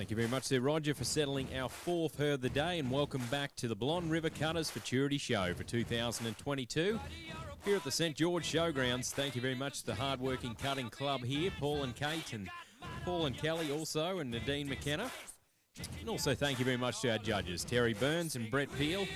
Thank you very much there, Roger, for settling our fourth herd of the day, and welcome back to the Blonde River Cutters Futurity Show for 2022. Here at the St George Showgrounds, thank you very much to the hard-working cutting club here, Paul and Kate, and Paul and Kelly also, and Nadine McKenna. And also thank you very much to our judges, Terry Burns and Brett Peel,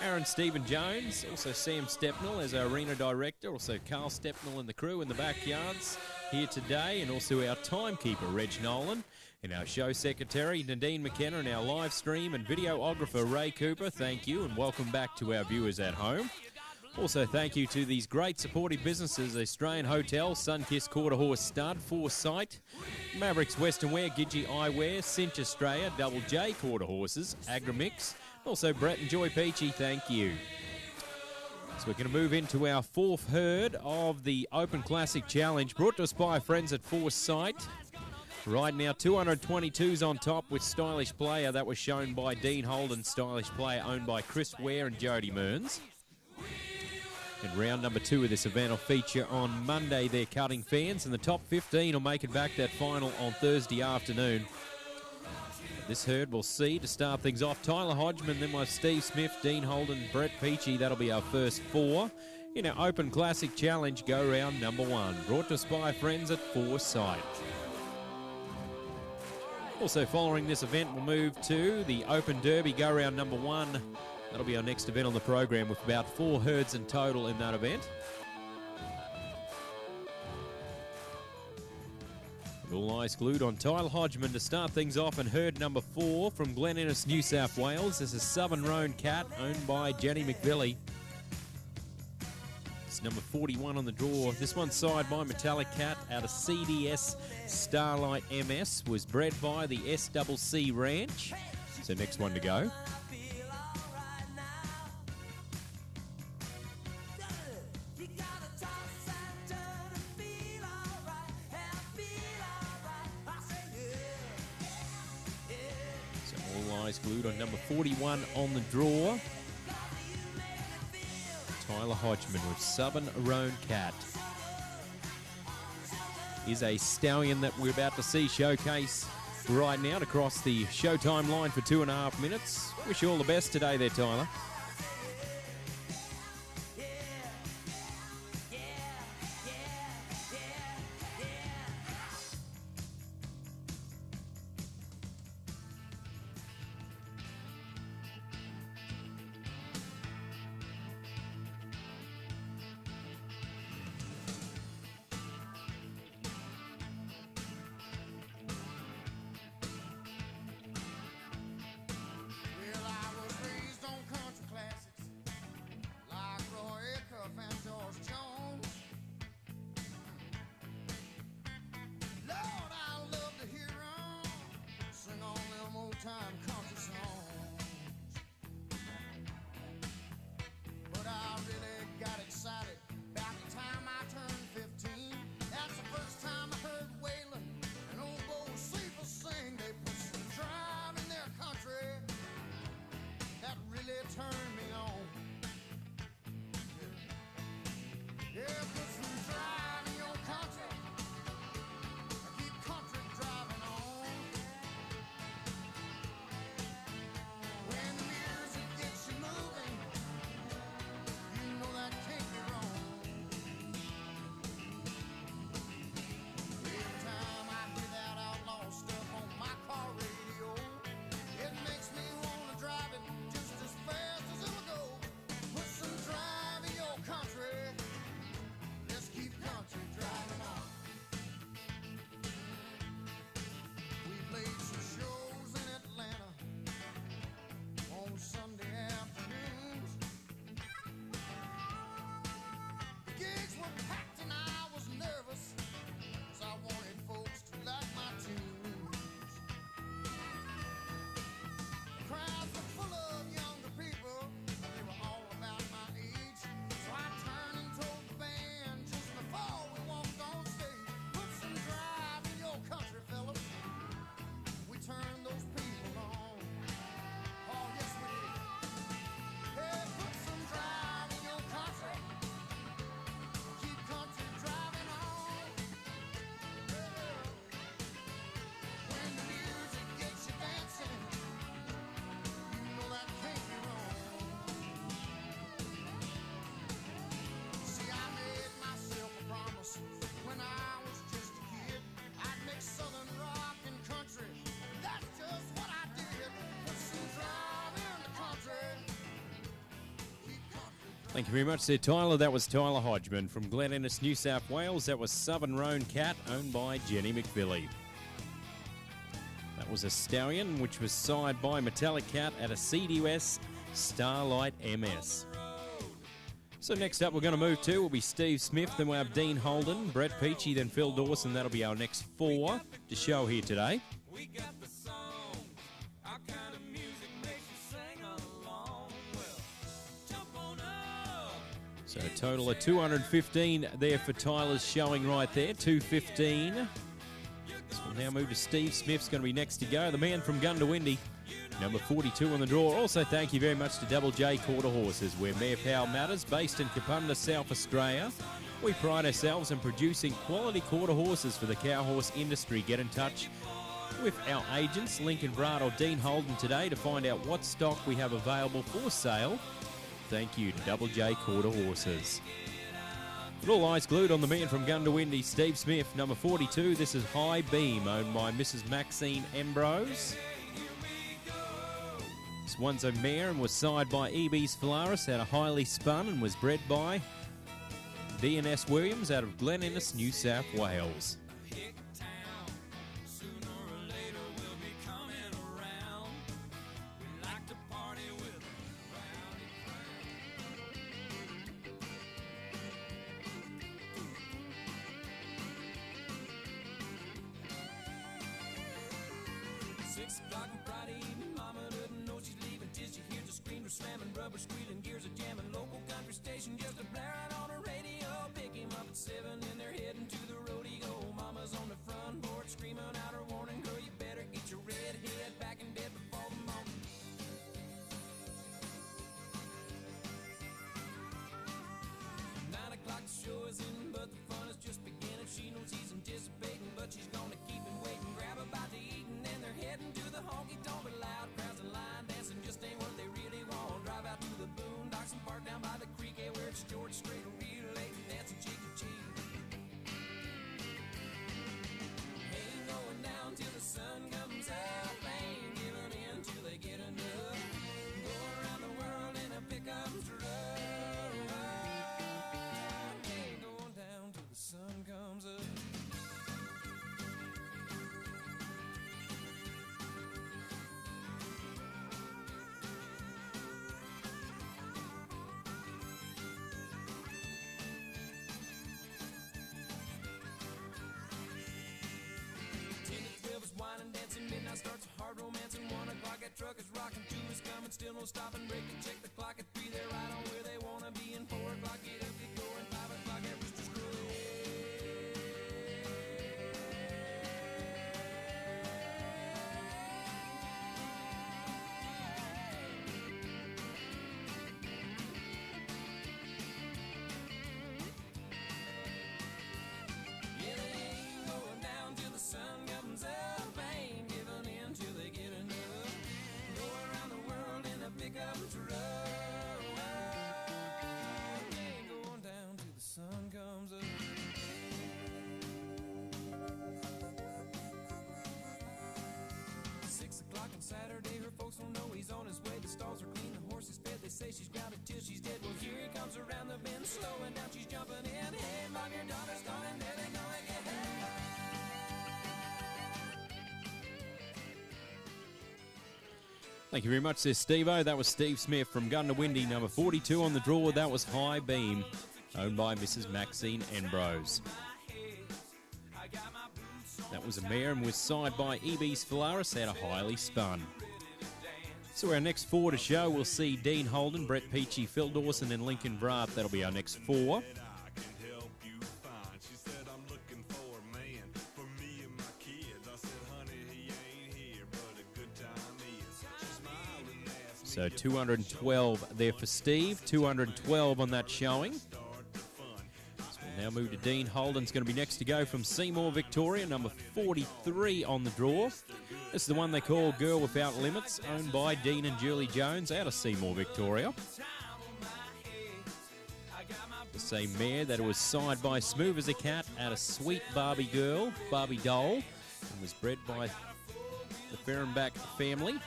Aaron Stephen Jones, also Sam Stepnell as our arena director, also Carl Stepnell and the crew in the backyards here today, and also our timekeeper, Reg Nolan, and our show secretary, Nadine McKenna, and our live stream and videographer, Ray Cooper. Thank you, and welcome back to our viewers at home. Also, thank you to these great supportive businesses, Australian Hotel, Sunkist Quarter Horse Stud, Foresight, Mavericks Western Wear, Gidgee Eyewear, Cinch Australia, Double J Quarter Horses, Agrimix, also Brett and Joy Peachy, thank you. So we're going to move into our fourth herd of the Open Classic Challenge, brought to us by our friends at Foresight. Right now, 222s on top with Stylish Player. That was shown by Dean Holden, Stylish Player, owned by Chris Ware and Jody Mearns. And round number 2 of this event will feature on Monday their cutting fans, and the top 15 will make it back that final on Thursday afternoon. This herd will see, to start things off, Tyler Hodgman, then we'll have Steve Smith, Dean Holden, Brett Peachy. That'll be our first 4 in our Open Classic Challenge go round number 1, brought to us by friends at Foresight. Also following this event, we'll move to the Open Derby go round number 1. That'll be our next event on the program, with about 4 herds in total in that event. And all eyes glued on Tyler Hodgman to start things off, and herd number 4 from Glen Innes, New South Wales. This is Southern Roan Cat, owned by Jenny McVilly. It's number 41 on the draw. This one's side by Metallic Cat out of CDS Starlight MS, was bred by the SCC Ranch. So next one to go. Eyes glued on number 41 on the draw. Tyler Hodgman with Southern Roan Cat. Is a stallion that we're about to see showcase right now to cross the showtime line for 2.5 minutes. Wish you all the best today there, Tyler. Thank you very much there, Tyler. That was Tyler Hodgman from Glen Innes, New South Wales. That was Southern Roan Cat, owned by Jenny McVilly. That was a stallion, which was sired by Metallic Cat at a CDUS Starlight MS. So next up we're going to move to will be Steve Smith, then we'll have Dean Holden, Brett Peachy, then Phil Dawson. That'll be our next four to show here today. So a total of 215 there for Tyler's showing right there, 215. So we'll now move to Steve Smith's going to be next to go. The man from Gundawindi, number 42 on the draw. Also thank you very much to Double J Quarter Horses, where mare power matters, based in Kapunda, South Australia. We pride ourselves in producing quality quarter horses for the cow horse industry. Get in touch with our agents, Lincoln Brard or Dean Holden, today to find out what stock we have available for sale. Thank you to Double J Quarter Horses. With all eyes glued on the man from Gundawindi, Steve Smith, number 42. This is High Beam, owned by Mrs. Maxine Ambrose. This one's a mare and was sired by E.B.'s Phalaris, had a highly spun and was bred by D&S Williams out of Glen Innes, New South Wales. Starts a hard romance and 1 o'clock. That truck is rocking, 2 is coming, still no stopping. Break and check the clock at 3, they're right on where they wanna be. And 4 o'clock, get up, get going. 5 o'clock, that rooster's crowing. Yeah, they ain't going down till the sun comes up. Pickup truck, ain't going down till the sun comes up. 6 o'clock on Saturday, her folks don't know he's on his way. The stalls are clean, the horse is fed. They say she's grounded till she's dead. Well, here he comes around the bend, slowing down, she's jumping in. Hey, mom, your daughter's coming, there they go again. Thank you very much there, Steve-O. That was Steve Smith from Gundawindi, number 42 on the draw. That was High Beam, owned by Mrs. Maxine Ambrose. That was a mare and was sired by E.B.'s Phalaris, had a highly spun. So our next four to show, we'll see Dean Holden, Brett Peachy, Phil Dawson and Lincoln Brard. That'll be our next four. So 212 there for Steve, 212 on that showing. So we'll now move to Dean Holden's going to be next to go from Seymour, Victoria, number 43 on the draw. This is the one they call Girl Without Limits, owned by Dean and Julie Jones out of Seymour, Victoria. The same mare that was sired by Smooth as a Cat out of Sweet Barbie Girl, Barbie Doll, and was bred by the Ferrenbach family.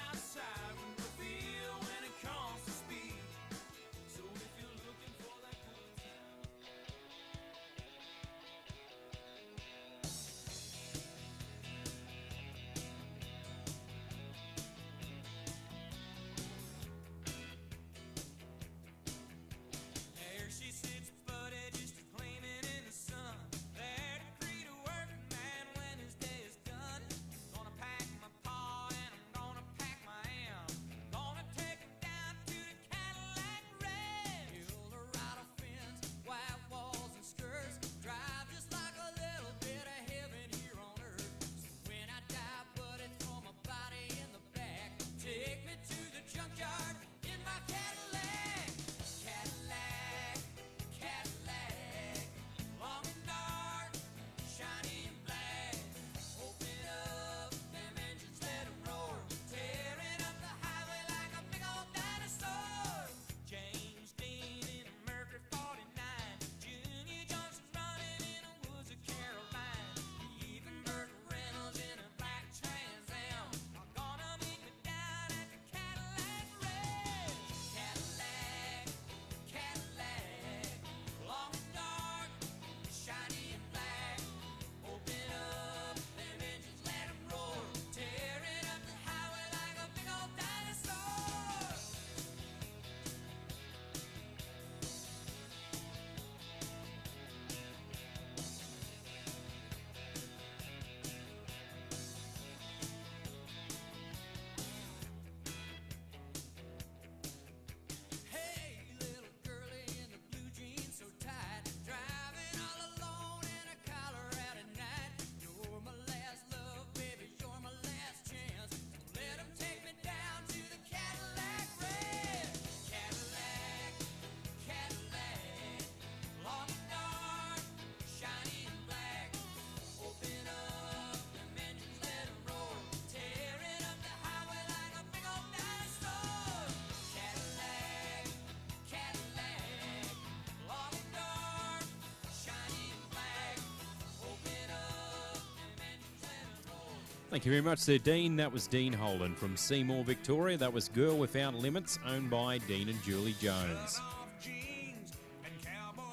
Thank you very much there, Dean. That was Dean Holden from Seymour, Victoria. That was Girl Without Limits, owned by Dean and Julie Jones.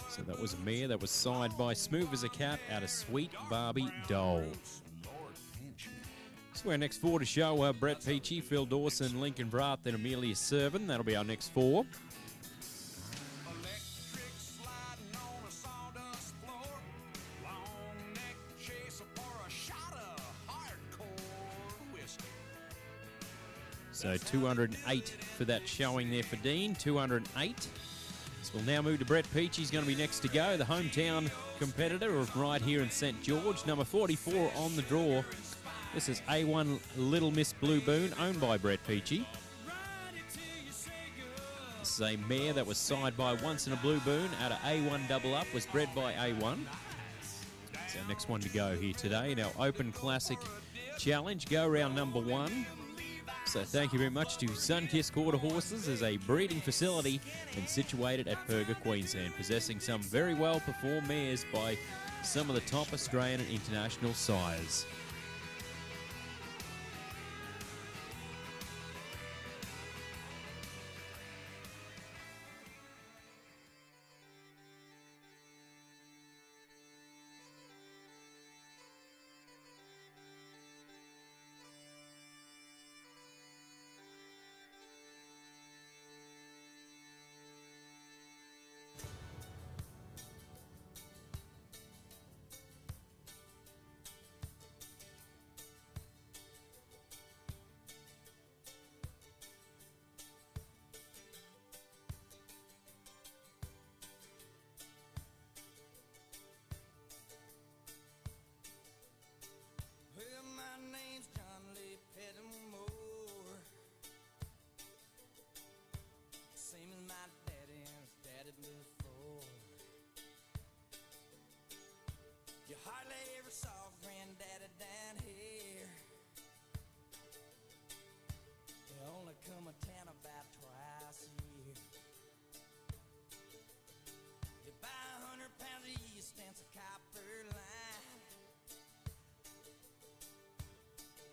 So that was a mare that was signed by Smooth as a Cat out of Sweet Barbie Doll. So our next four to show Brett Peachy, Phil Dawson, Lincoln Bratt, then Amelia Servan. That'll be our next four. So 208 for that showing there for Dean, 208. So we'll now move to Brett Peachy. He's going to be next to go, the hometown competitor of right here in St George. Number 44 on the draw. This is A1 Little Miss Blue Boon, owned by Brett Peachy. This is a mare that was side by Once in a Blue Boon out of A1 Double Up, was bred by A1. So next one to go here today in our Open Classic Challenge, go round number 1. So thank you very much to Sunkist Quarter Horses as a breeding facility and situated at Perga, Queensland, possessing some very well performed mares by some of the top Australian and international sires.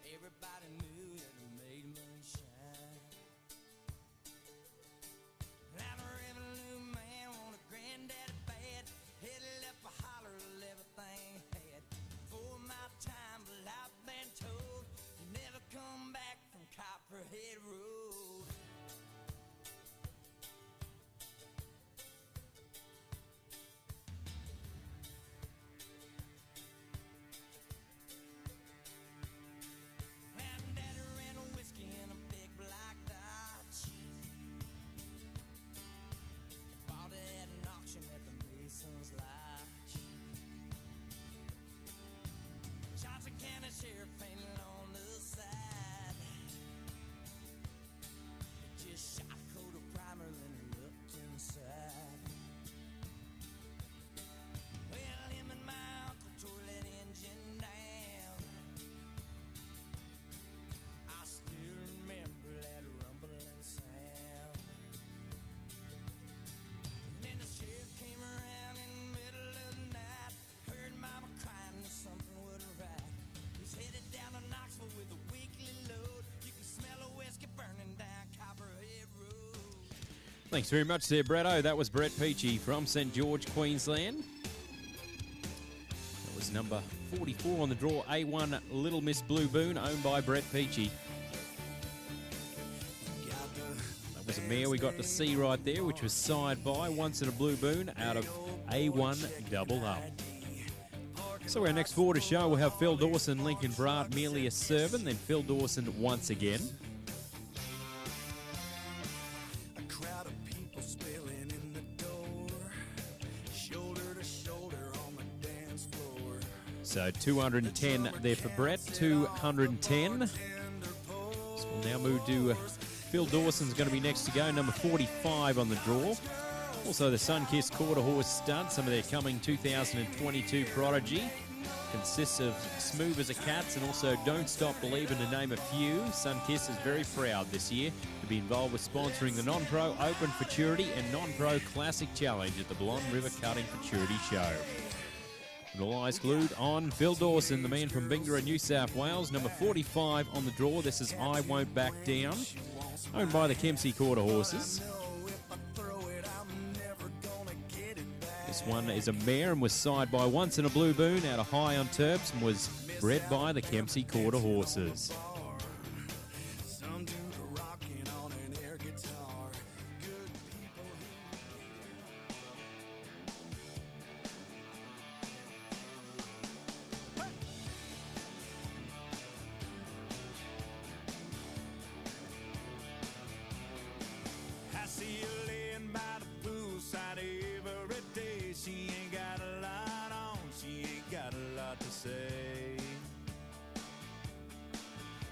Everybody knew that it made moonshine. I'm a revenue man, want a granddaddy bad. Headed up a holler of everything had. For my time, but I've been told you never come back from Copperhead Road. Sheriff painted on the side. Just shot a coat of primer, then looked inside. Well, him and my uncle tore that engine down. I still remember that rumbling sound. And then the sheriff came around in the middle of the night. Heard mama crying that something wasn't right. Headed down to Knoxville with a weekly load. You can smell a whiskey burning down Copperhead Road. Thanks very much there, Bretto. That was Brett Peachy from St George, Queensland. That was number 44 on the draw, A1 Little Miss Blue Boon, owned by Brett Peachy. That was a mare we got to see right there, which was side by Once in a Blue Boon out of A1 Double Up. So our next four to show, we'll have Phil Dawson, Lincoln Bratt, Amelia Servan, then Phil Dawson once again. A crowd of people spilling in the door, shoulder to shoulder on the dance floor. So 210 there for Brett, 210. So we'll now move to Phil Dawson's going to be next to go, number 45 on the draw. Also the Sunkist Quarter Horse Stud, some of their coming 2022 prodigy. Consists of Smooth as a Cat's and also Don't Stop Believin', to name a few. Sunkist is very proud this year to be involved with sponsoring the Non-Pro Open Futurity and Non-Pro Classic Challenge at the Blonde River Cutting Futurity Show. And all eyes glued on Phil Dawson, the man from Bingara, New South Wales. Number 45 on the draw. This is I Won't Back Down. Owned by the Kempsey Quarter Horses. This one is a mare and was side by Once in a Blue Boon out of High on Terps and was bred by the Kempsey Quarter Horses. I see you laying by the poolside every day. She ain't got a lot on, she ain't got a lot to say.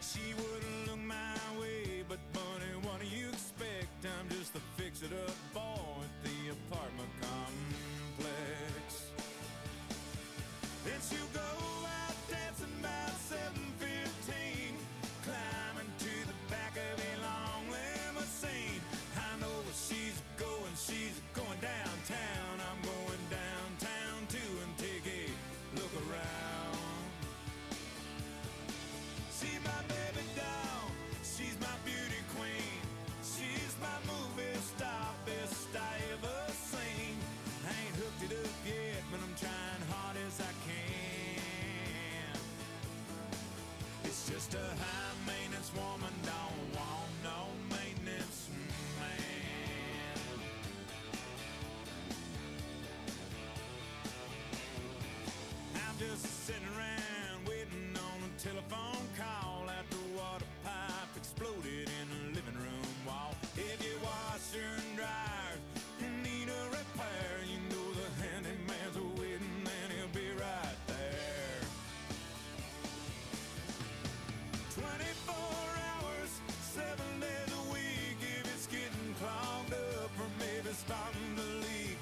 She wouldn't look my way, but bunny, what do you expect? I'm just a fix-it-up boy at the apartment complex. Then she'll go out dancing about 7:15, climbing to the back of a long limousine. I know where she's going downtown. I'm going downtown too and take a look around. She's my baby doll, she's my beauty queen, she's my movie star, best I ever seen. I ain't hooked it up yet, but I'm trying hard as I can. It's just a high maintenance woman, don't want no maintenance man. I'm just sitting around waiting on a telephone call after water pipe exploded in the living room wall. If your washer and dryer need a repair, you know the handyman's waiting and he'll be right there. 24 hours, 7 days a week. If it's getting clogged up or maybe starting to leak,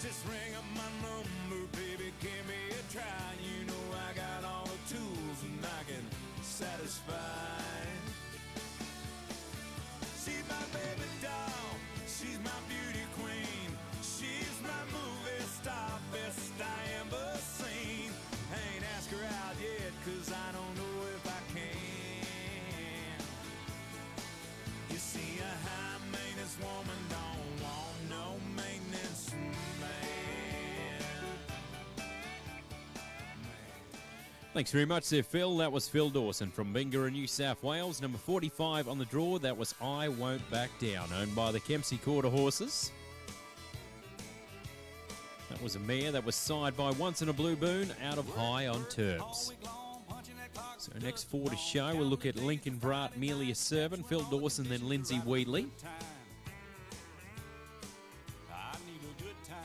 just ring up my number, baby, give me a try. You know I got all the tools and I can satisfy. She's my baby doll, she's my beauty queen, she's my movie star, best I ever seen. I ain't asked her out yet, cause I don't know if I can. You see, a high maintenance woman don't want no maintenance man. Thanks very much there, Phil. That was Phil Dawson from Bingara, New South Wales. Number 45 on the draw. That was I Won't Back Down, owned by the Kempsey Quarter Horses. That was a mare that was side by Once in a Blue Boon out of High on Terps. So next four to show, we'll look at Lincoln Brat, Amelia Servan, Phil Dawson, then Lindsay Wheatley. I need a good time.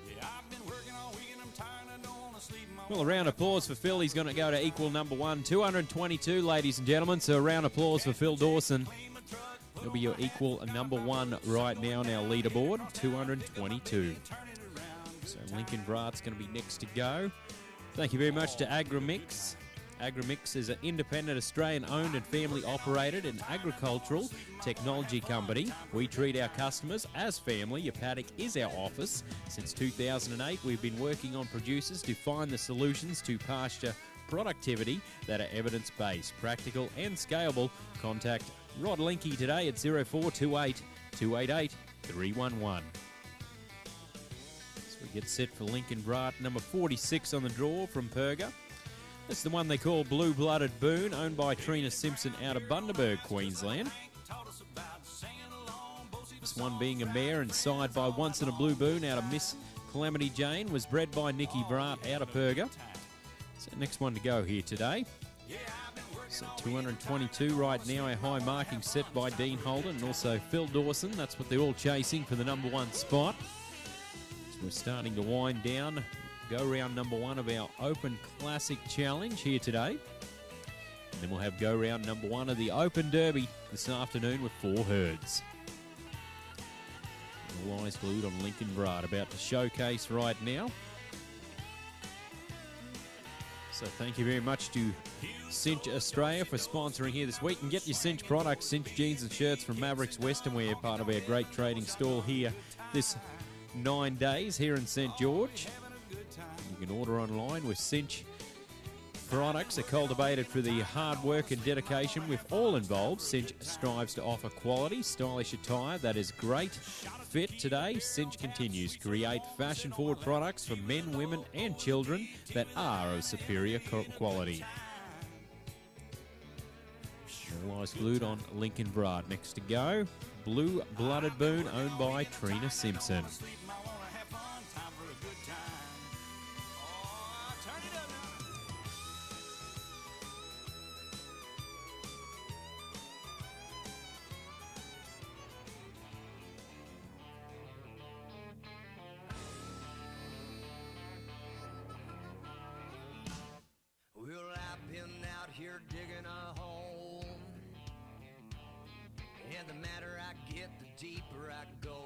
Yeah, I've been working all week and I'm tired. I don't want to sleep. Well, a round of applause for Phil. He's going to go to equal number one, 222, ladies and gentlemen. So a round of applause for Phil Dawson. He'll be your equal number one right now on our leaderboard, 222. So Lincoln Brat's going to be next to go. Thank you very much to Agrimix. Agrimix is an independent Australian-owned and family-operated and agricultural technology company. We treat our customers as family. Your paddock is our office. Since 2008, we've been working on producers to find the solutions to pasture productivity that are evidence-based, practical and scalable. Contact Rod Linky today at 0428 288 311. So we get set for Lincoln Brat, number 46 on the draw from Perga. That's the one they call Blue-Blooded Boon, owned by Trina Simpson out of Bundaberg, Queensland. This one being a mare and side by Once in a Blue Boon out of Miss Calamity Jane, was bred by Nikki Brat out of Perga. So next one to go here today. So 222 right now, a high marking set by Dean Holden and also Phil Dawson. That's what they're all chasing for the number one spot. So we're starting to wind down. Go round number one of our Open Classic Challenge here today. And then we'll have go round number one of the Open Derby this afternoon with 4 herds. All eyes glued on Lincoln Brat, about to showcase right now. So thank you very much to Cinch Australia for sponsoring here this week. And get your Cinch products, Cinch jeans and shirts from Mavericks Western Wear, part of our great trading stall here this 9 days here in St. George. You can order online with Cinch. Products are cultivated for the hard work and dedication with all involved. Cinch strives to offer quality, stylish attire that is great fit today. Cinch continues to create fashion-forward products for men, women and children that are of superior quality. All eyes glued on Lincoln Brad. Next to go, Blue Blooded Boon, owned by Trina Simpson. Well, I've been out here digging a hole, and the madder I get, the deeper I go.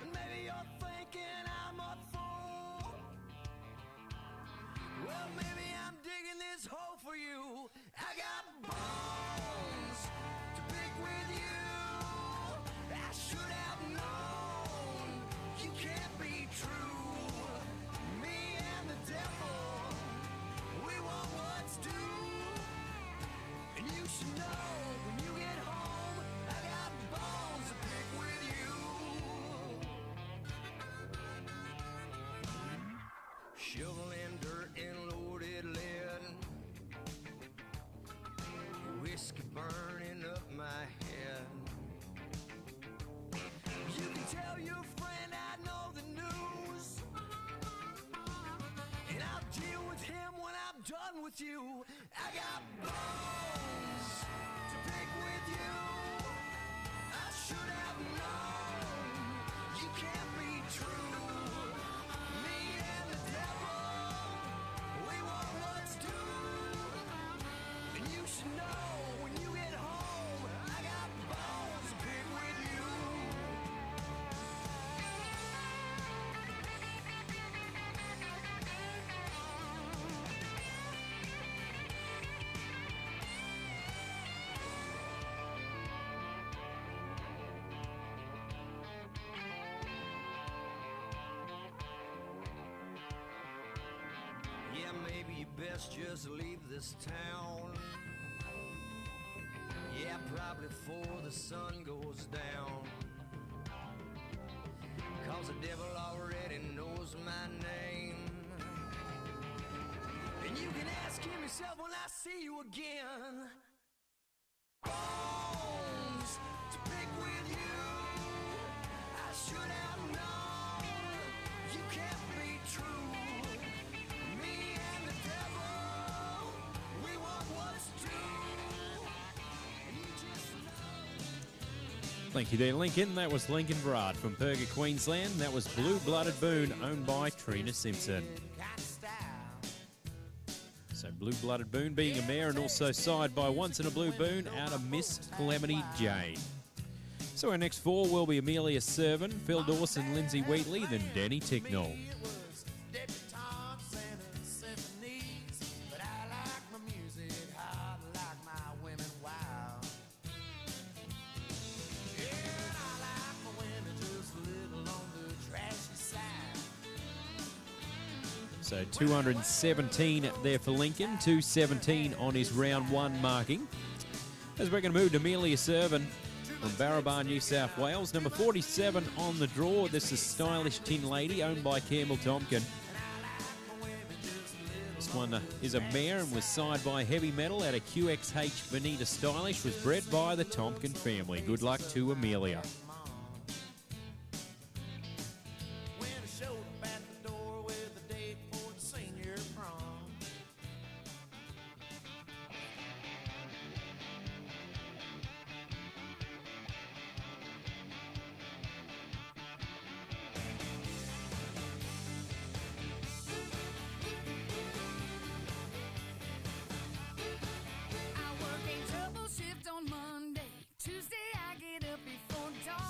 And maybe you're thinking I'm a fool. Well, maybe I'm digging this hole for you. I got bones to pick with you. I should have known you can't be true. Me and the devil, we want what's due. And you should know when you get home, I got bones to pick with you. Shoveling dirt and loaded lead, whiskey burning up my head. You can tell your friend I know the news, and I'll deal with him when I'm done with you. I got bones to pick with you. I should have known you can't be true. Me and the devil, we want what's due. And you should know when you get home, I got bones to pick with you. Yeah, maybe you best just leave this town. Yeah, probably before the sun goes down. 'Cause the devil already knows my name. And you can ask him yourself when I see you again. Bones to pick with you. I should have known you can't be true. Me and the devil, we want what's due. And you just know. Thank you there, Lincoln. That was Lincoln Brad from Perga, Queensland. That was Blue Blooded Boon, owned by Trina Simpson. So Blue Blooded Boon being a mare and also side by Once in a Blue Boon out of Miss Calamity Jane. So our next four will be Amelia Servin, Phil Dawson, Lindsay Wheatley, then Danny Ticknell. It was debutantes and symphonies, but I like my music hard, like my women wild. Yeah, I like my women just a little on the trashy side. So 217 there for Lincoln, 217 on his round one marking. As we're going to move to Amelia Servin from Barrabar, New South Wales. Number 47 on the draw. This is Stylish Tin Lady, owned by Campbell Tompkin. This one is a mare and was side by Heavy Metal out of QXH Bonita Stylish. Was bred by the Tompkin family. Good luck to Amelia. When I showed up at the door with a date for the senior prom. I work a double shift on Monday. Tuesday I get up before dawn.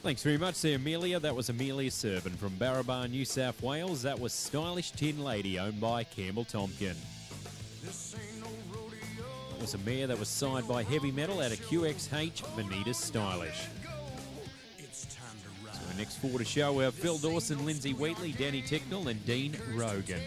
Thanks very much there, Amelia. That was Amelia Serban from Barrabar, New South Wales. That was Stylish Tin Lady, owned by Campbell Tompkin. That was a mare that was signed by Heavy Metal out of QXH, Bonita Stylish. So our next four to show are Phil Dawson, Lindsay Wheatley, Danny Ticknell and Dean Rogan.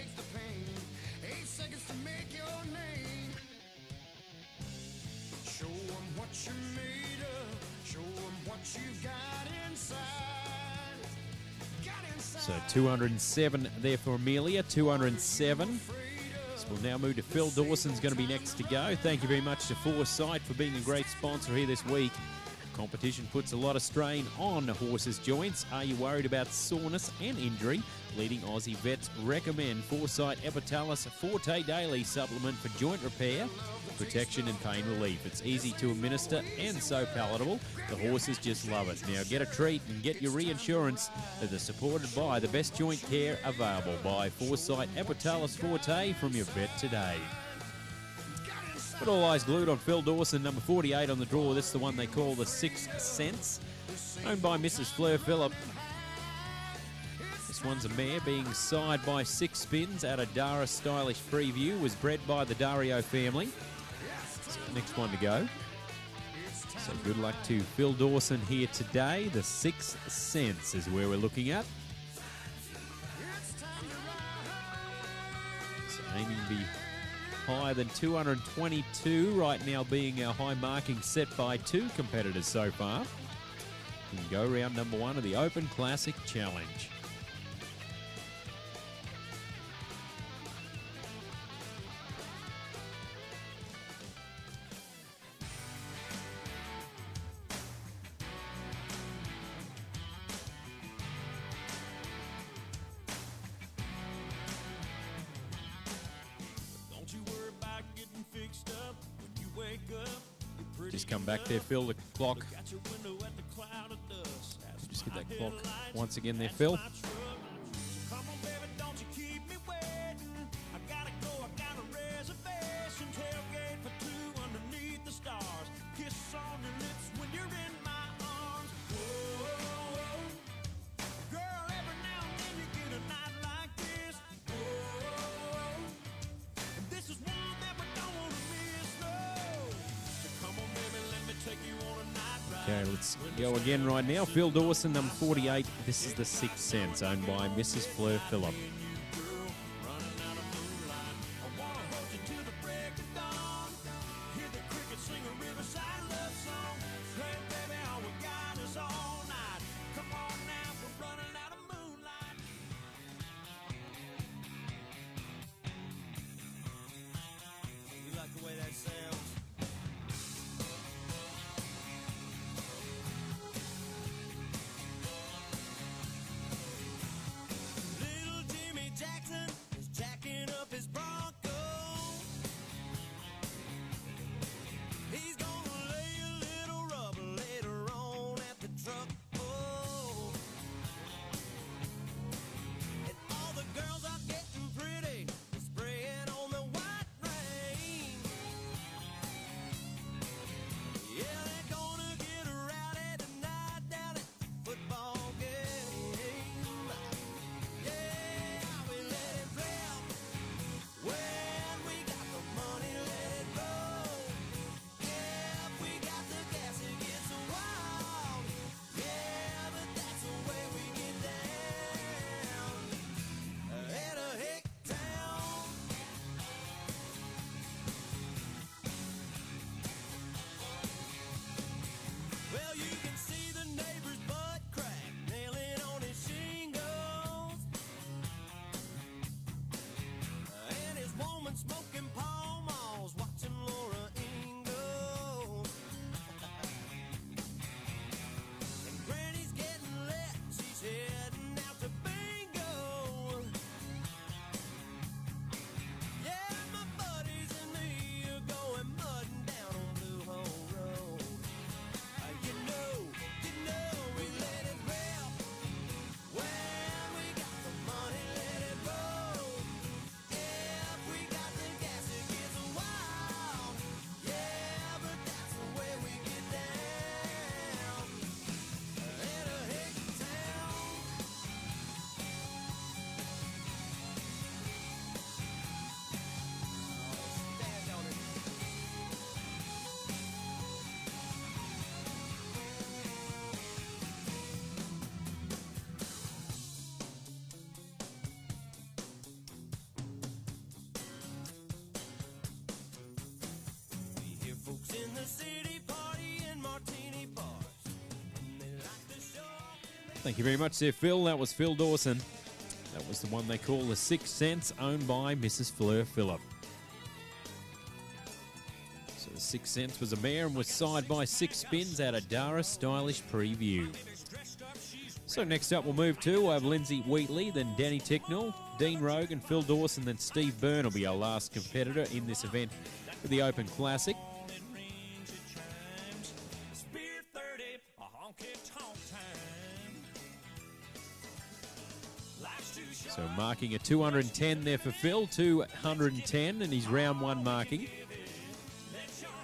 So 207 there for Amelia, 207. So we'll now move to Phil Dawson's going to be next to go. Thank you very much to Foresight for being a great sponsor here this week. Competition puts a lot of strain on horses' joints. Are you worried about soreness and injury? Leading Aussie vets recommend Foresight Epitalis Forte Daily supplement for joint repair, protection and pain relief. It's easy to administer and so palatable. The horses just love it. Now get a treat and get your reinsurance that is supported by the best joint care available. Buy Foresight Epitalis Forte from your vet today. But all eyes glued on Phil Dawson, number 48 on the draw. This is the one they call the Sixth Sense, owned by Mrs. Fleur Phillip. This one's a mare being sired by 6 spins at a Dara Stylish preview. Was bred by the Dario family. So next one to go. So good luck to Phil Dawson here today. The Sixth Sense is where we're looking at. So aiming to be higher than 222, right now being our high marking set by 2 competitors so far. We can go round number 1 of the Open Classic Challenge. Just come back there, Phil, the clock. Just get that clock once again there, Phil. Okay, let's go again right now. Phil Dawson, number 48. This is the Sixth Sense, owned by Mrs. Fleur Phillip. the city partying martini bars. And they like to show off in Thank you very much there, Phil. That was Phil Dawson. That was the one they call the Sixth Sense, owned by Mrs. Fleur Phillip. So the Sixth Sense was a mare and was side by 6 spins out of Dara Stylish Preview. So next up we'll move to, we'll have Lindsay Wheatley, then Danny Ticknell, Dean Rogan, Phil Dawson, then Steve Byrne will be our last competitor in this event for the Open Classic. Spear 30, a honky tonk time. Life's too short. So marking a 210 there for Phil, 210 and his round 1 marking.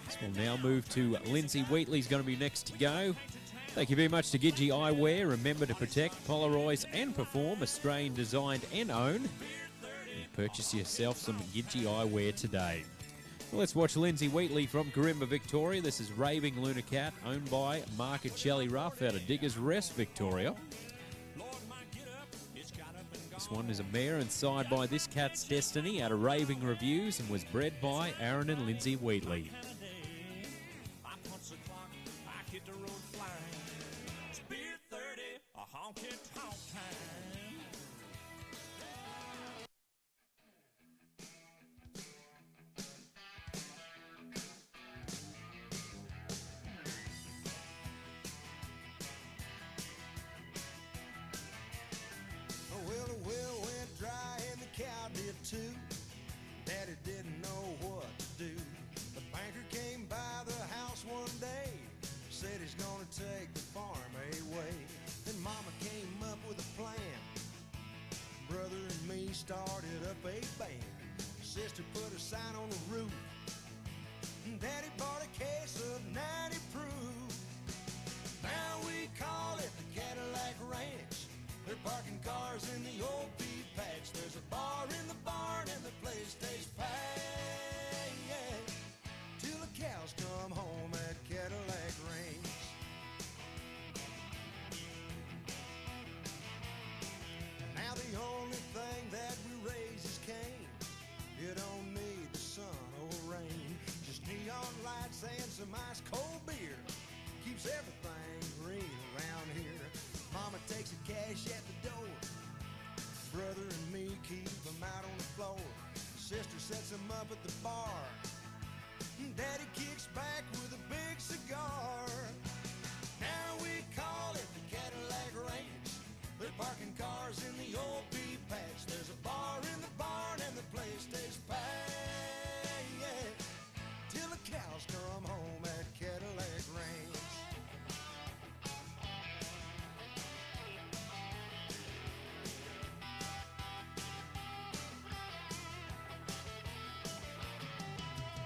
So we'll now move to Lindsay Wheatley's going to be next to go. Thank you very much to Gidgee Eyewear. Remember to protect, polarise and perform, Australian designed and owned. And purchase yourself some Gidgee Eyewear today. Well, let's watch Lindsay Wheatley from Corimba, Victoria. This is Raving Luna Cat, owned by Mark and Shelley Ruff out of Diggers Rest, Victoria. This one is a mare and side by This Cat's Destiny out of Raving Reviews and was bred by Aaron and Lindsay Wheatley. I punch the clock, I hit the road flying. Spear 30, a honky tonk time. Well, the well went dry and the cow did too. Daddy didn't know what to do. The banker came by the house one day, said he's gonna take the farm away. Then Mama came up with a plan. Brother and me started up a band. Sister put a sign on the roof. Daddy bought a case of 90 proof. Now we call it the Cadillac Ranch. They're parking cars in the old pea patch. There's a bar in the barn and the place stays packed. Till the cows come home at Cadillac Ranch. Now the only thing that we raise is cane. You don't need the sun or rain. Just neon lights and some ice cold beer. Keeps everything green around here. Mama takes the cash at the door. Brother and me keep them out on the floor. Sister sets them up at the bar. Daddy kicks back with a big cigar. Now we call it the Cadillac Ranch. They're parking cars in the old pea patch. There's a bar in the barn and the place stays packed. Till the cows come home at Cadillac Ranch.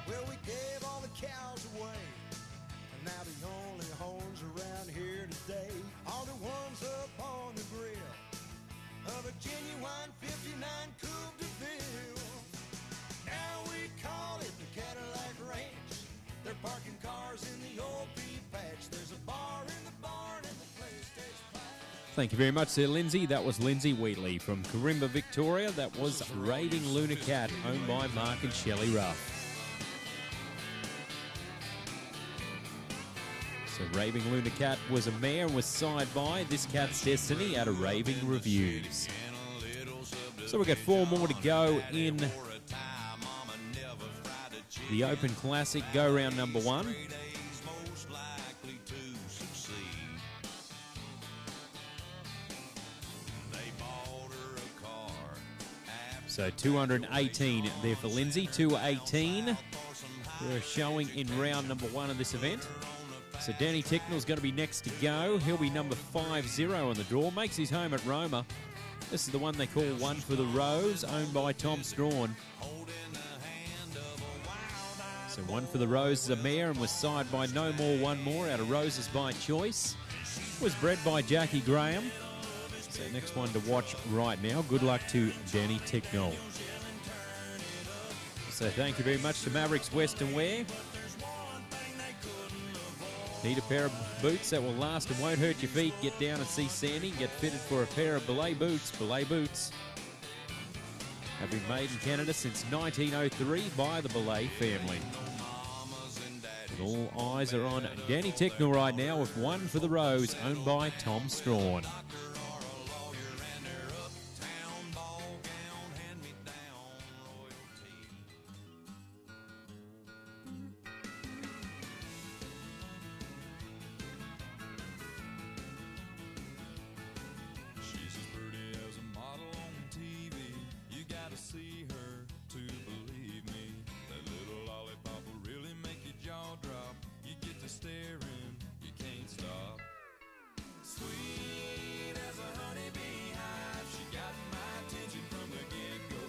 Well, we gave all the cows away, and now the only horns around here today are the ones up on the grill of a genuine 59 Coupe de Ville. Now we call it the Cadillac Ranch. They're parking cars in the old pea patch. There's a bar in the barn and the place stays packed. Thank you very much there, Lindsay. That was Lindsay Wheatley from Corimba, Victoria. That was Raving Luna Cat, owned by Mark and Shelley Ruff. So Raving Luna Cat was a mare and was side by This Cat's Destiny out of Raving Reviews. So we've got 4 more to go in the Open Classic, go round number 1. So 218 there for Lindsay, 218. We're showing in round number 1 of this event. So Danny Ticknell's going to be next to go. He'll be number 50 on the draw. Makes his home at Roma. This is the one they call One for the Rose, owned by Tom Strawn. So One for the Rose is a mare and was side by No More One More out of Roses by Choice. Was bred by Jackie Graham. So next one to watch right now. Good luck to Danny Ticknell. So thank you very much to Mavericks Western Wear. Need a pair of boots that will last and won't hurt your feet? Get down and see Sandy. Get fitted for a pair of belay boots. Belay boots have been made in Canada since 1903 by the Belay family. And all eyes are on Danny Ticknell right now with One for the Rose, owned by Tom Strawn. She's as pretty as a model on TV. You gotta see her to believe me. That little lollipop will really make your jaw drop. You get to staring, you can't stop. Sweet as a honeybee hive, she got my attention from the get-go.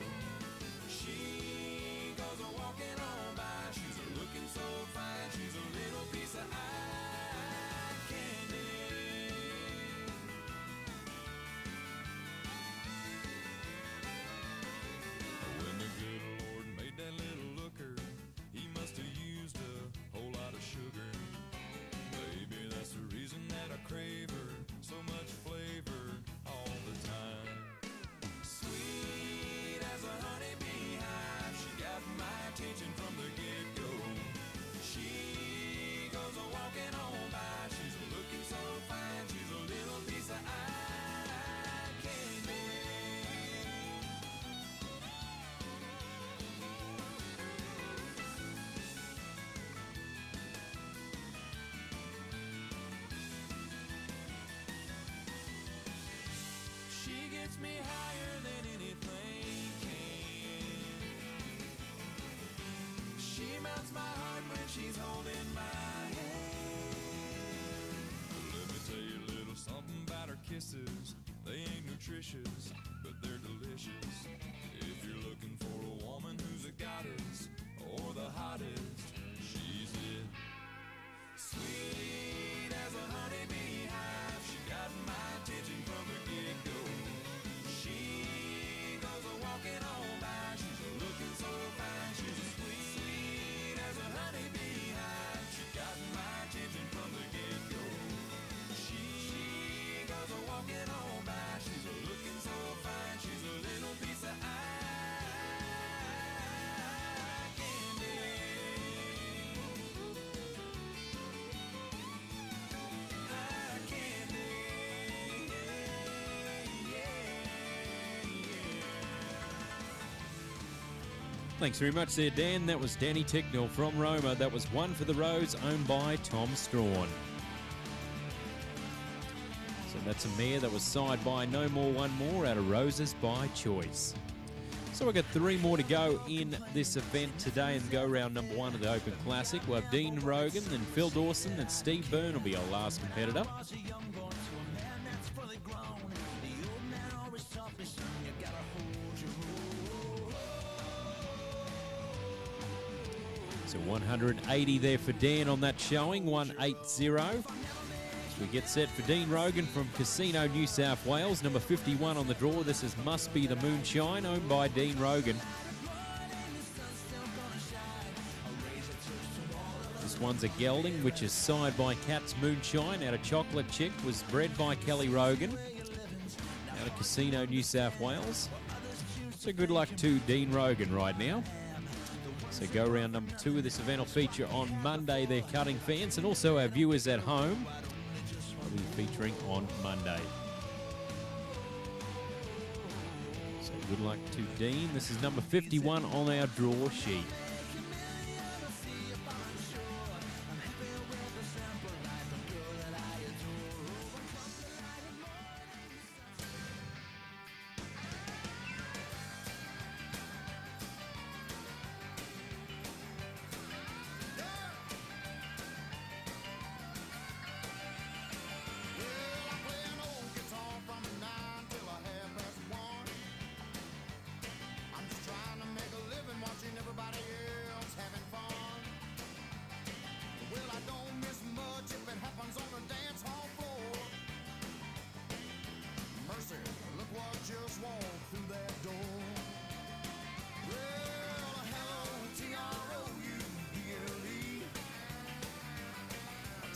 She goes a walking on by, she's a looking so fine, she's a little piece of eye candy. When the good Lord made that little looker, he must have used a whole lot of sugar. Maybe that's the reason that I crave her, so much flavor all the time. Sweet as a honeybee hive, she got my attention from the get-go. She goes a walking on by, she's a looking so fine, she's a little piece of eye candy. She gets me higher than anything can. She melts my heart when she's holding my hand. Let me tell you a little something about her kisses. They ain't nutritious, but they're delicious. If you're looking for a woman who's a goddess or the hottest, she's it. Sweet as a honeybee hive, she got my attention from the get-go. She goes a walking on by, she's a looking so fine, she's a sweet as a honeybee hive. She got my attention from the get-go. She goes a walking on by, she's a looking so fine, she's a little piece of eye candy. Eye candy, Thanks very much there, Dan. That was Danny Ticknell from Roma. That was One for the Rose, owned by Tom Strawn. So that's a mare that was side by No More One More out of Roses by Choice. So we've got 3 more to go in this event today and go round number 1 of the Open Classic. We'll have Dean Rogan, then Phil Dawson, then Steve Byrne will be our last competitor. So 180 there for Dan on that showing, 180. So we get set for Dean Rogan from Casino, New South Wales, number 51 on the draw. This is Must Be the Moonshine, owned by Dean Rogan. This one's a gelding, which is side by Cat's Moonshine out of Chocolate Chick, was bred by Kelly Rogan out of Casino, New South Wales. So good luck to Dean Rogan right now. So go round number 2 of this event will feature on Monday, their cutting fans, and also our viewers at home will be featuring on Monday. So good luck to Dean. This is number 51 on our draw sheet. Just walk through that door. Well, hello, T-R-O-U-B-L-E.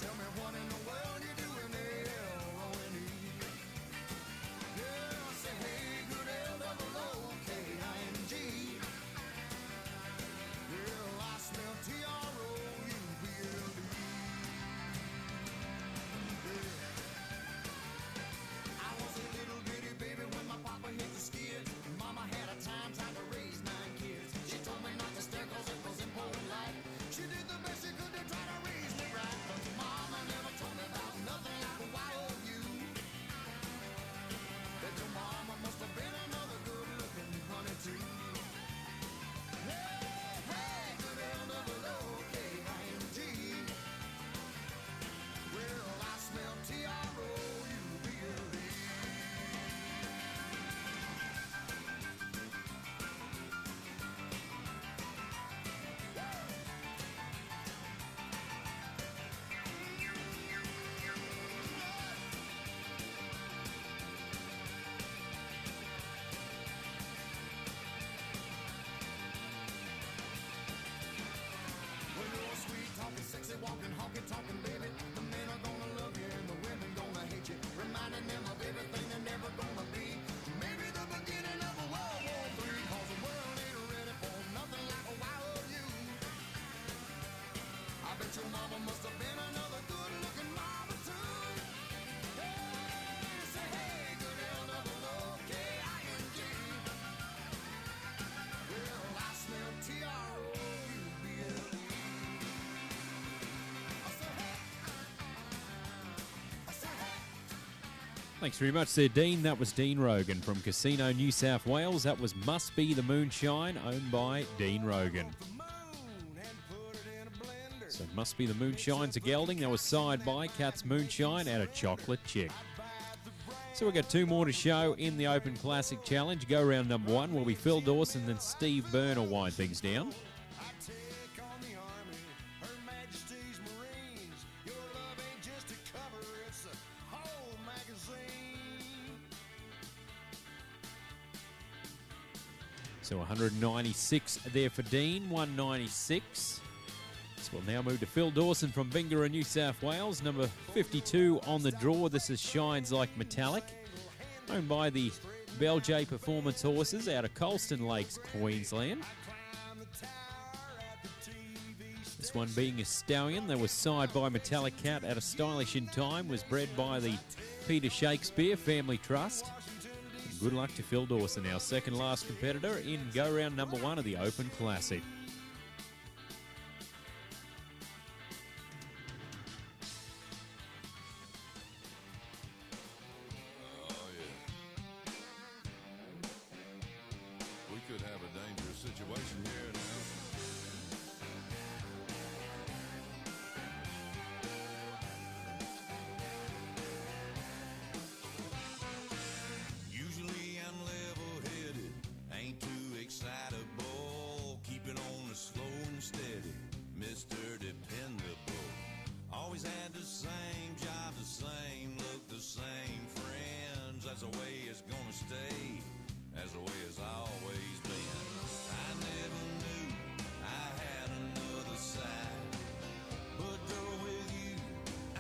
Tell me what in the world you doing there, L-O-N-E. Yeah, say hey, good L-O-O-K-I-N-G. Yeah, I smell T-R-O-U-B-L-E. Thanks very much there, Dean. That was Dean Rogan from Casino, New South Wales. That was Must Be the Moonshine, owned by Dean Rogan. So Must Be the Moonshine's a gelding. That was side by Cat's Moonshine and a Chocolate Chick. So we've got two more to show in the Open Classic Challenge. Go round number one will be Phil Dawson, then Steve Byrne will wind things down. So 196 there for Dean, 196. So we'll now move to Phil Dawson from Bingara, New South Wales. Number 52 on the draw. This is Shines Like Metallic, owned by the Bell J Performance Horses out of Colston Lakes, Queensland. This one being a stallion that was side by Metallic Cat out of Stylish in Time, was bred by the Peter Shakespeare Family Trust. Good luck to Phil Dawson, our second last competitor in go round number one of the Open Classic. Oh, yeah. We could have a dangerous situation here now. Usually I'm level-headed, ain't too excitable, keeping on the slow and steady, Mr. Dependable. Always had the same job, the same look, the same friends. That's the way it's gonna stay, that's the way it's always been. I never knew I had another side, but girl, with you,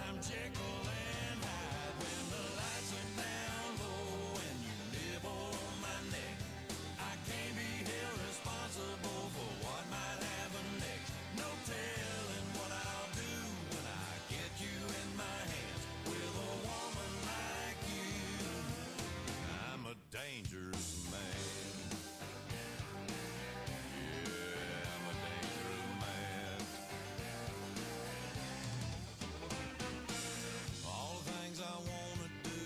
I'm Jekyll and Hyde. When the lights are down low and you nibble on my neck, I can't be held responsible for what might happen next. No telling what I'll do when I get you in my hands. With a woman like you, I'm a dangerous man. Yeah, I'm a dangerous man. All the things I wanna do,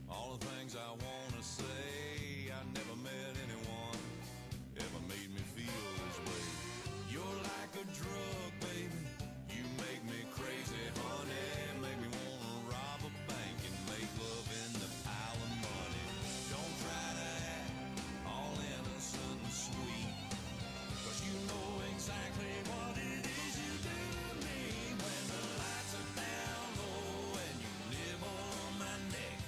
all the things I wanna say, I never met anyone ever made me feel this way. You're like a drug, baby. You make me crazy, honey. Make me wanna rob a bank and make love in the pile of money. Don't try to act all innocent and sweet, 'cause you know exactly what it is you do to me. When the lights are down low and you nibble on my neck,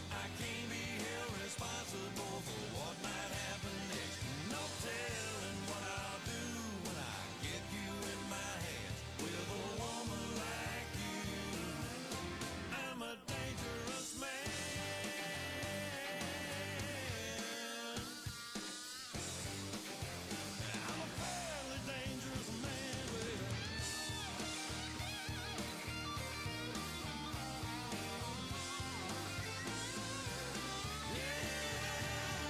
I can't be held responsible for what might happen next. No telling what I'll do when I get you in my hands. With a woman like you, I'm a dangerous man. I'm a fairly dangerous man, baby.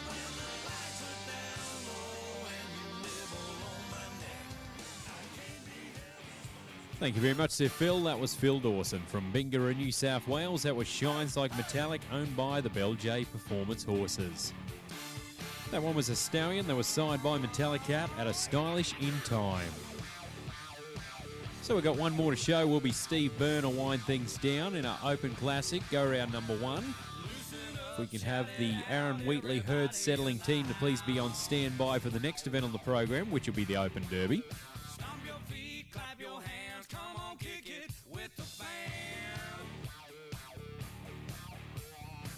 When the lights are down low and you nibble on my neck, I can't be held. Thank you very much there, Phil. That was Phil Dawson from Bingara, New South Wales. That was Shines Like Metallic, owned by the Bell J Performance Horses. That one was a stallion that was signed by Metallic Cat at a Stylish in Time. So we've got one more to show. Will be Steve Byrne will wind things down in our Open Classic, go round number one. If we can have the Aaron Wheatley herd settling team to please be on standby for the next event on the program, which will be the Open Derby. Stomp your feet, clap your hands, come on, kick it with the band.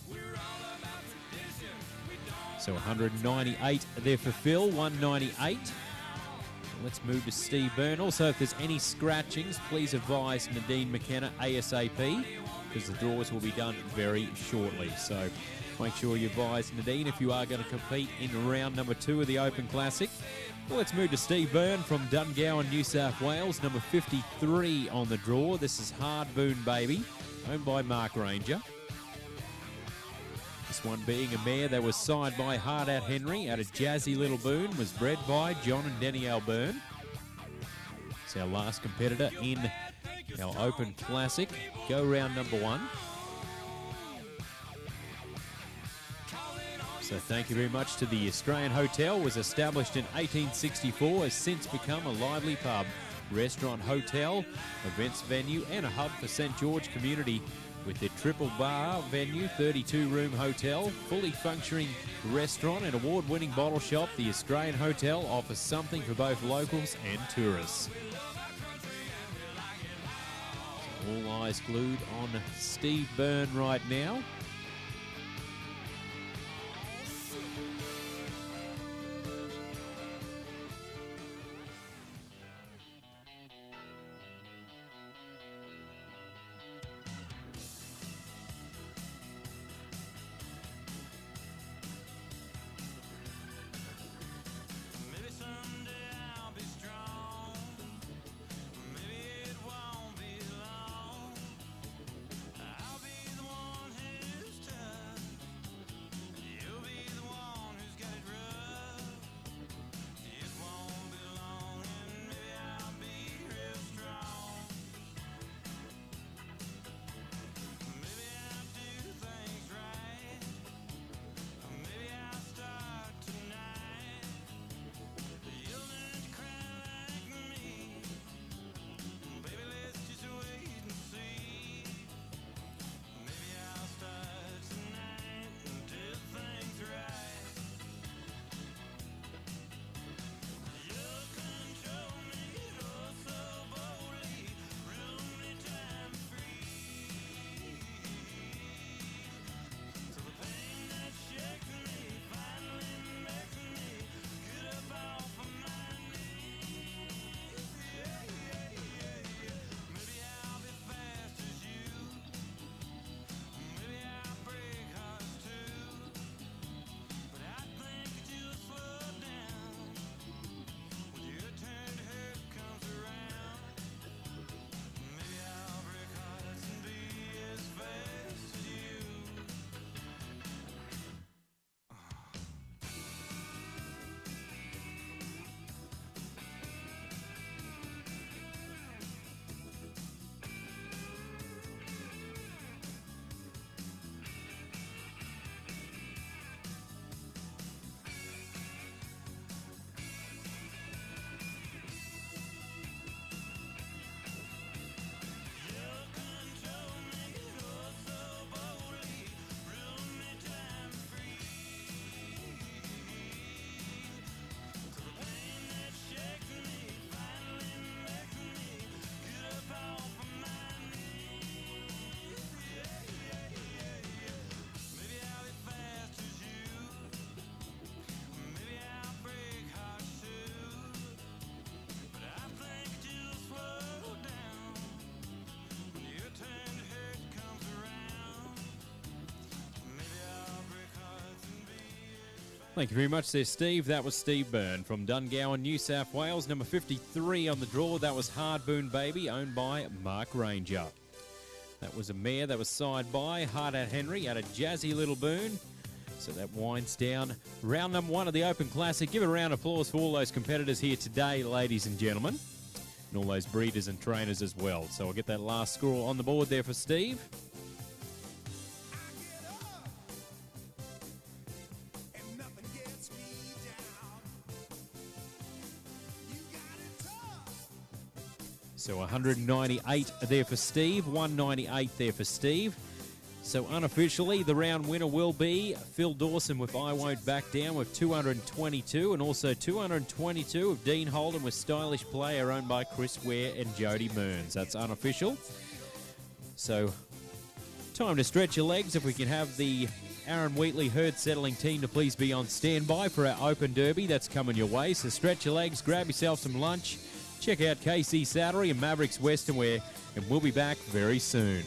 We're all about tradition, we don't So 198 there for Phil, 198. Let's move to Steve Byrne. Also, if there's any scratchings, please advise Nadine McKenna ASAP, because the draws will be done very shortly. So make sure you advise Nadine if you are going to compete in round number two of the Open Classic. Well, let's move to Steve Byrne from Dungowan, New South Wales, number 53 on the draw. This is Hard Boon Baby, owned by Mark Ranger. This one being a mare that was signed by Hard At Henry at a jazzy little boon, was bred by John and Danielle Byrne. It's our last competitor in our Open Classic. Go round number 1. So thank you very much to the Australian Hotel. Was established in 1864, has since become a lively pub, restaurant, hotel, events venue and a hub for St George community with their triple bar venue, 32-room hotel, fully functioning restaurant and award-winning bottle shop. The Australian Hotel offers something for both locals and tourists. So all eyes glued on Steve Byrne right now. Thank you very much there, Steve. That was Steve Byrne from Dungowan, New South Wales. Number 53 on the draw. That was Hard Boon Baby, owned by Mark Ranger. That was a mare that was signed by Hard At Henry at a jazzy little boon. So that winds down round number 1 of the Open Classic. Give a round of applause for all those competitors here today, ladies and gentlemen. And all those breeders and trainers as well. So I'll get that last score on the board there for Steve. So 198 there for Steve, 198 there for Steve. So unofficially, the round winner will be Phil Dawson with I Won't Back Down with 222, and also 222 of Dean Holden with Stylish Player, owned by Chris Ware and Jody Mearns. That's unofficial. So time to stretch your legs. If we can have the Aaron Wheatley herd settling team to please be on standby for our Open Derby. That's coming your way. So stretch your legs, grab yourself some lunch. Check out KC Saddlery and Mavericks Western Wear, and we'll be back very soon.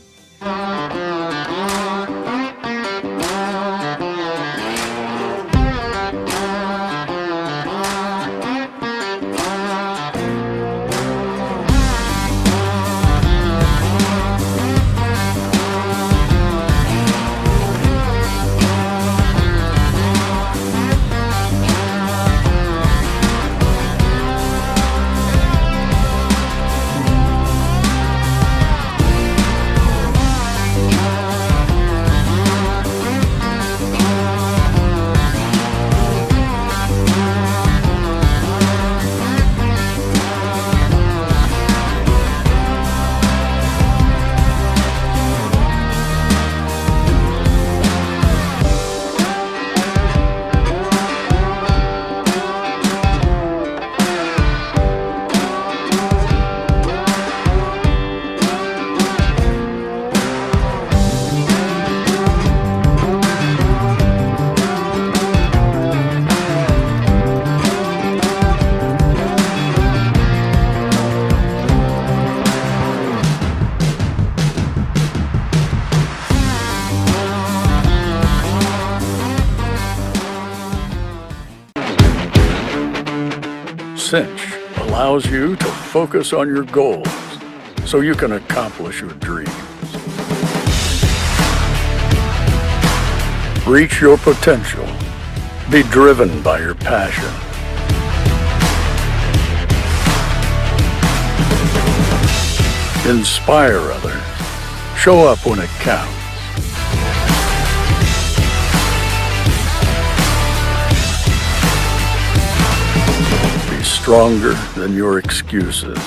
Cinch allows you to focus on your goals so you can accomplish your dreams. Reach your potential. Be driven by your passion. Inspire others. Show up when it counts. Be stronger than your excuses.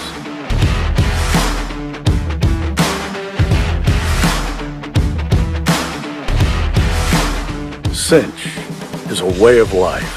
Cinch is a way of life.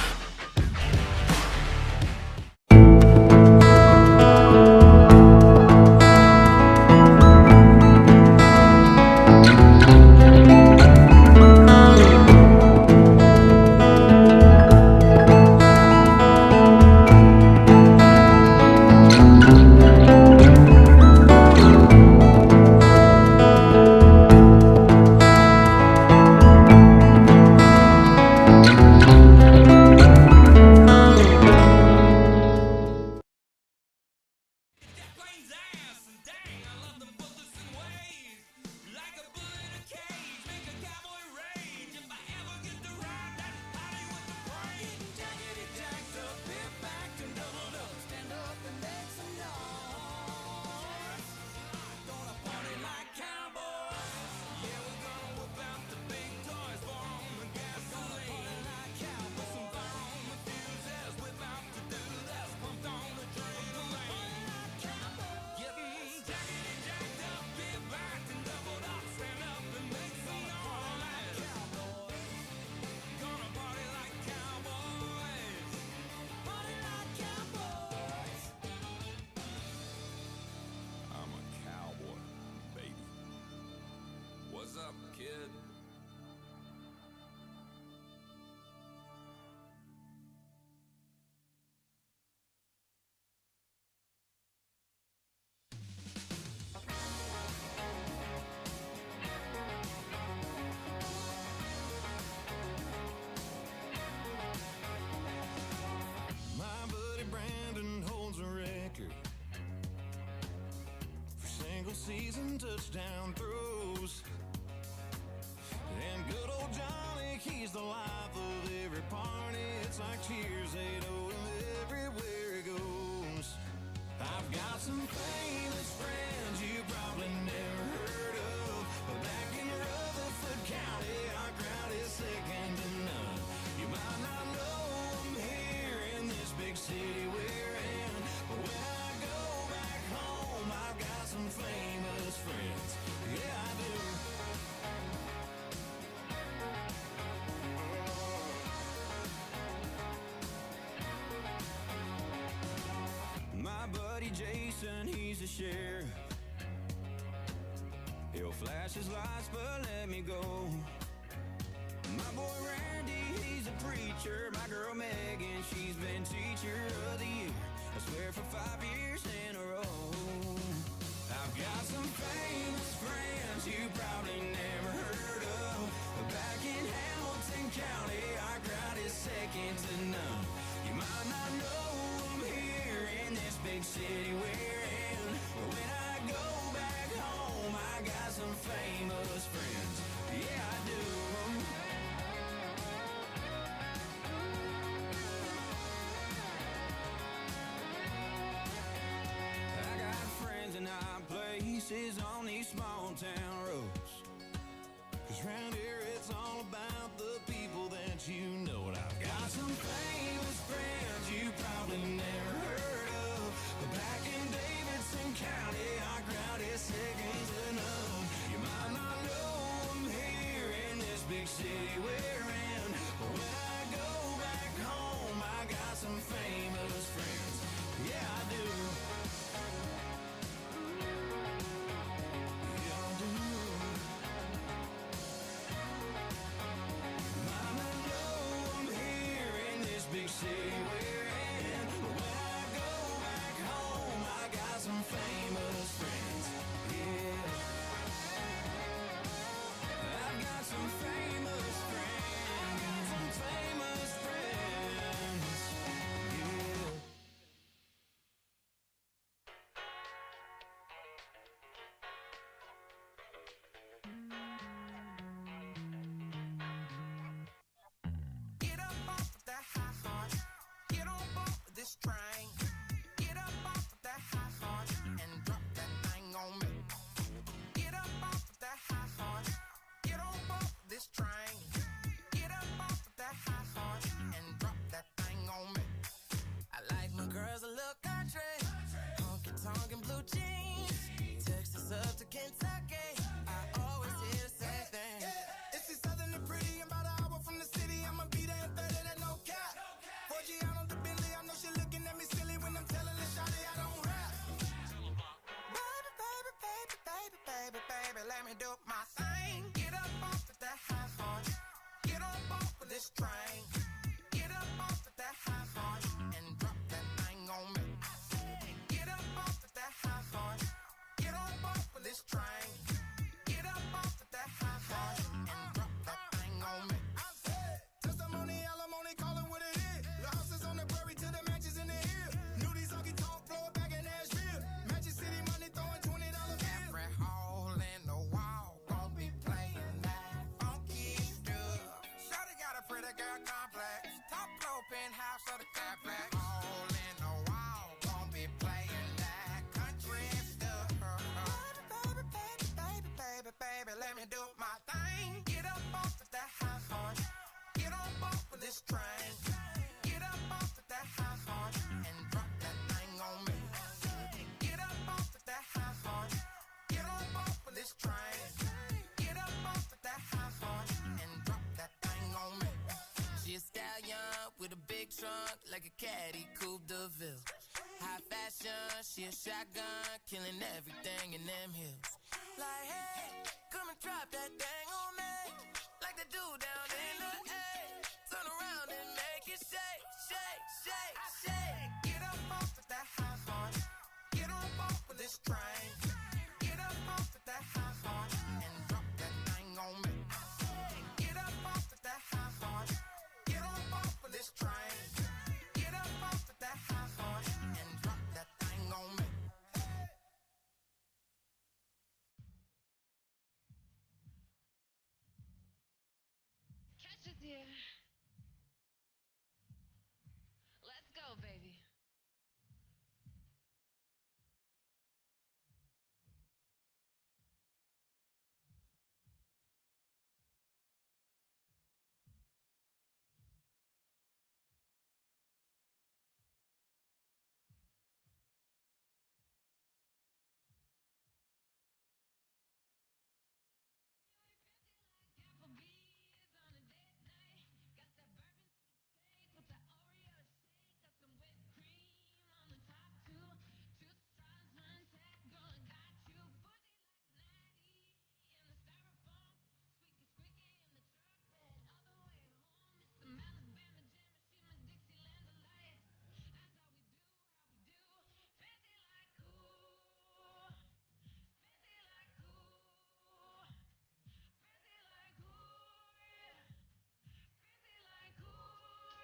Season touchdown throws. And good old Johnny, he's the life of every party. It's like cheers, they know him everywhere he goes. I've got some famous friends you probably never heard of, but back in Rutherford County, our crowd is second to none. You might not know them here in this big city we're in, but when I go back home, I've got some famous friends. Yeah, I do. My buddy Jason, he's a sheriff. He'll flash his lights, but let me go. My boy Randy, he's a preacher. My girl Megan, she's been teacher of the year, I swear for 5 years in a row. I've got some famous friends you probably never heard of. Back in Hamilton County, our crowd is second to none. You might not know them here in this big city we're in, but when I go back home, I got some famous friends. Yeah, I do. I got friends in high places on these small town roads, 'cause round here it's all about the people that you know. And I've got some famous friends you probably never heard of, but back in Davidson County, our crowd is second to none. You might not know them here in this big city we're in, but when I go back home, I got some famous friends. Yeah, I do. Yeah, I do. Might not know them here in this big city we're in, but when I go back home, I got some famous friends. Yeah, I've got some famous friends. Some famous friends. Yeah. baby, baby, baby, let me do my thing. Get up off of that high horse. Get on off of this train. Get up off of that high horse and drop that thing on me. Get up off of that high horse. Get on off of this train. Get up off of that high horse and drop that thing on me. Testimony, alimony, call it what it is. The houses on the prairie to the mansions in the hill. Knew these honky tonk floor back in Nashville. Magic City money throwing $20 bills. Every hole in the wall gon' be playing that funky stuff. Shawty got a pretty girl complex. Top floor penthouse of the complex. Hole in the wall gon' be playing that country stuff. Baby, baby, baby, baby, baby, let me do my thing. Get up off of that high horse. Get on off of this train. Get up off of that high horse and drop that thing on me. Get up off of that high horse. Get on off of this train. Get up off of that high horse and drop that thing on me. She a stallion with a big trunk like a caddy Coupe de Ville. High fashion, she a shotgun, killing everything in them hills. Like, hey, come and drop that thing on me. Like the dude down in the A. Turn around and make it shake, shake, shake, shake. Get up off of that high horse. Get on off of this train. Get up off of that high horse and drop that thing on me. Get up off of that high horse. Get on off of this train. Get up off of that high horse and drop that thing on me. Catch us here. Let's go, baby. Applebee's on a date night. Got that bourbon steak with that Oreo shake. Got some whipped cream on the top too. Two straws, one tack, girl, I got you. Booty like Natty in the styrofoam. Squeaky, squeaky in the truck bed. All the way home. It's some Alabama jam and she my Dixieland delight. That's how we do, Fancy like who? Fancy like who? Fancy like who? Yeah. Fancy like who?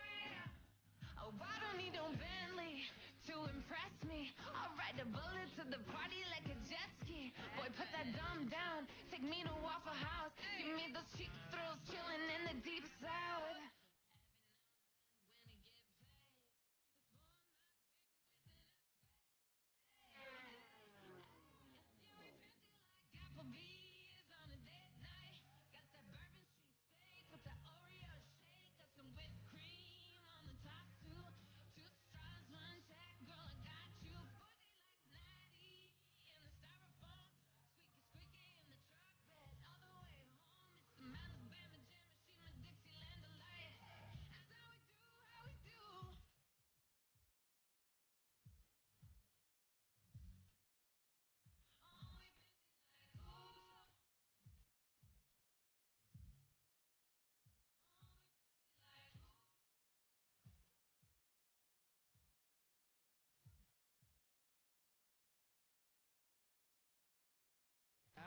Yeah. Oh, I don't need no Bentley to impress me. I'll ride a bullet to the party like a jet ski. Boy, put that dumb down. Take me to Waffle House. Give me those cheap thrills, chill